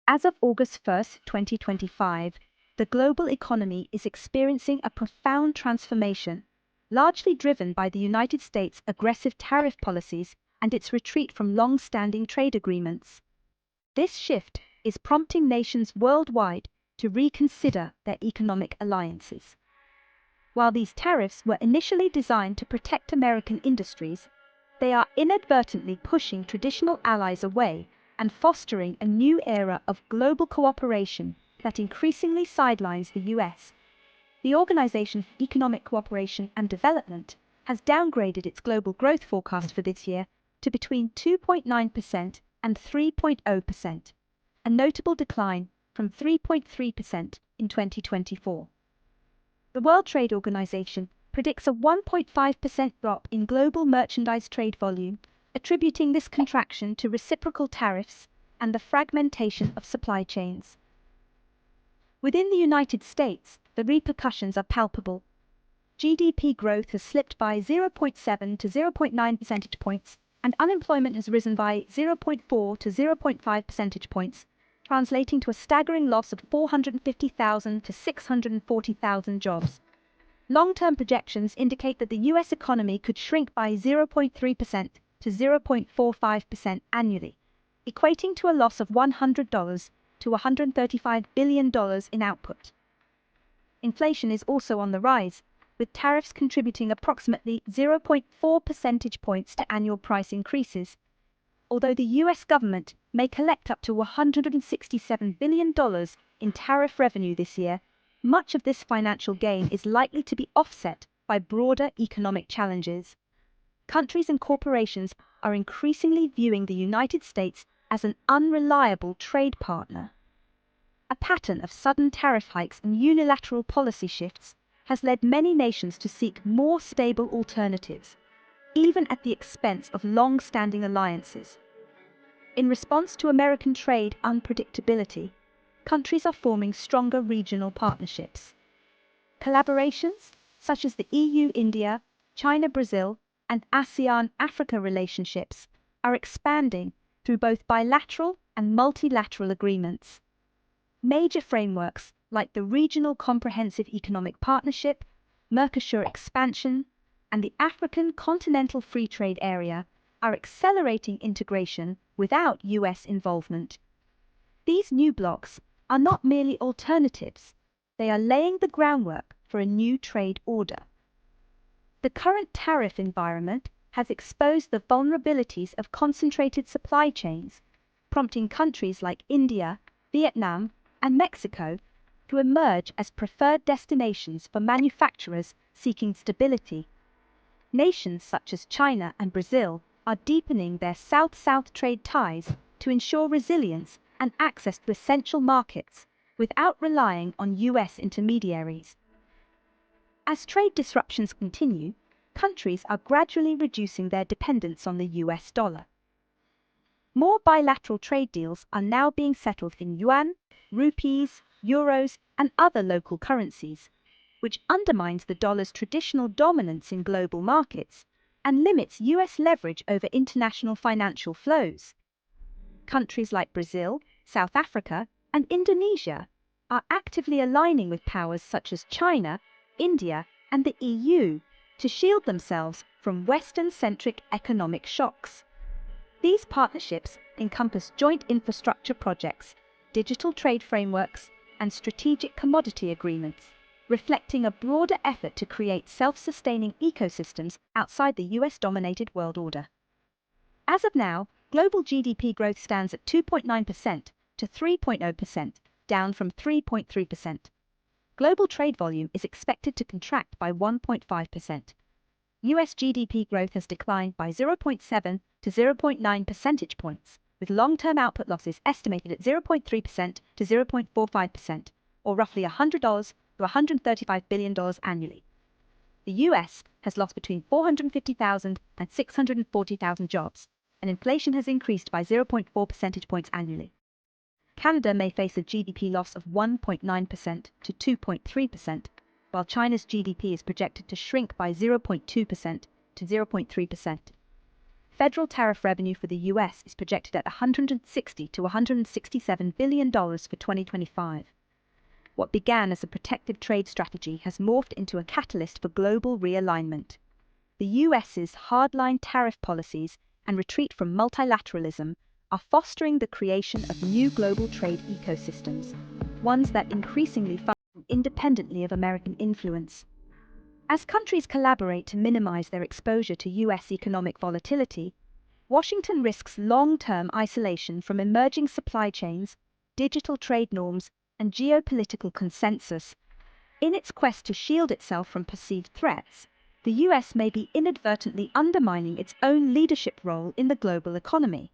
As of August 1st, 2025, the global economy is experiencing a profound transformation, largely driven by the United States' aggressive tariff policies and its retreat from long-standing trade agreements. This shift is prompting nations worldwide to reconsider their economic alliances. While these tariffs were initially designed to protect American industries, they are inadvertently pushing traditional allies away and fostering a new era of global cooperation that increasingly sidelines the US. The Organization for Economic Cooperation and Development has downgraded its global growth forecast for this year to between 2.9% and 3.0%, a notable decline from 3.3% in 2024. The World Trade Organization predicts a 1.5% drop in global merchandise trade volume, attributing this contraction to reciprocal tariffs and the fragmentation of supply chains. Within the United States, the repercussions are palpable. GDP growth has slipped by 0.7 to 0.9 percentage points, and unemployment has risen by 0.4 to 0.5 percentage points, translating to a staggering loss of 450,000 to 640,000 jobs. Long-term projections indicate that the US economy could shrink by 0.3% to 0.45% annually, equating to a loss of $100 to $135 billion in output. Inflation is also on the rise, with tariffs contributing approximately 0.4 percentage points to annual price increases. Although the US government may collect up to $167 billion in tariff revenue this year, much of this financial gain is likely to be offset by broader economic challenges. Countries and corporations are increasingly viewing the United States as an unreliable trade partner. A pattern of sudden tariff hikes and unilateral policy shifts has led many nations to seek more stable alternatives, even at the expense of long-standing alliances. In response to American trade unpredictability, countries are forming stronger regional partnerships. Collaborations, such as the EU-India, China-Brazil, and ASEAN-Africa relationships, are expanding through both bilateral and multilateral agreements. Major frameworks like the Regional Comprehensive Economic Partnership, Mercosur expansion, and the African Continental Free Trade Area are accelerating integration without US involvement. These new blocs are not merely alternatives, they are laying the groundwork for a new trade order. The current tariff environment has exposed the vulnerabilities of concentrated supply chains, prompting countries like India, Vietnam, and Mexico to emerge as preferred destinations for manufacturers seeking stability. Nations such as China and Brazil are deepening their South-South trade ties to ensure resilience and access to essential markets without relying on US intermediaries. As trade disruptions continue, countries are gradually reducing their dependence on the US dollar. More bilateral trade deals are now being settled in yuan, rupees, euros, and other local currencies, which undermines the dollar's traditional dominance in global markets and limits US leverage over international financial flows. Countries like Brazil, South Africa, and Indonesia are actively aligning with powers such as China, India, and the EU to shield themselves from Western-centric economic shocks. These partnerships encompass joint infrastructure projects, digital trade frameworks, and strategic commodity agreements, reflecting a broader effort to create self-sustaining ecosystems outside the US-dominated world order. As of now, global GDP growth stands at 2.9% to 3.0%, down from 3.3%. Global trade volume is expected to contract by 1.5%. US GDP growth has declined by 0.7 to 0.9 percentage points, with long-term output losses estimated at 0.3% to 0.45%, or roughly $100 to $135 billion annually. The US has lost between 450,000 and 640,000 jobs, and inflation has increased by 0.4 percentage points annually. Canada may face a GDP loss of 1.9% to 2.3%, while China's GDP is projected to shrink by 0.2% to 0.3%. federal tariff revenue for the US is projected at $160 to $167 billion for 2025. What began as a protective trade strategy has morphed into a catalyst for global realignment. The US's hardline tariff policies and retreat from multilateralism are fostering the creation of new global trade ecosystems, ones that increasingly function independently of American influence. As countries collaborate to minimize their exposure to US economic volatility, Washington risks long-term isolation from emerging supply chains, digital trade norms, and geopolitical consensus. In its quest to shield itself from perceived threats, the US may be inadvertently undermining its own leadership role in the global economy.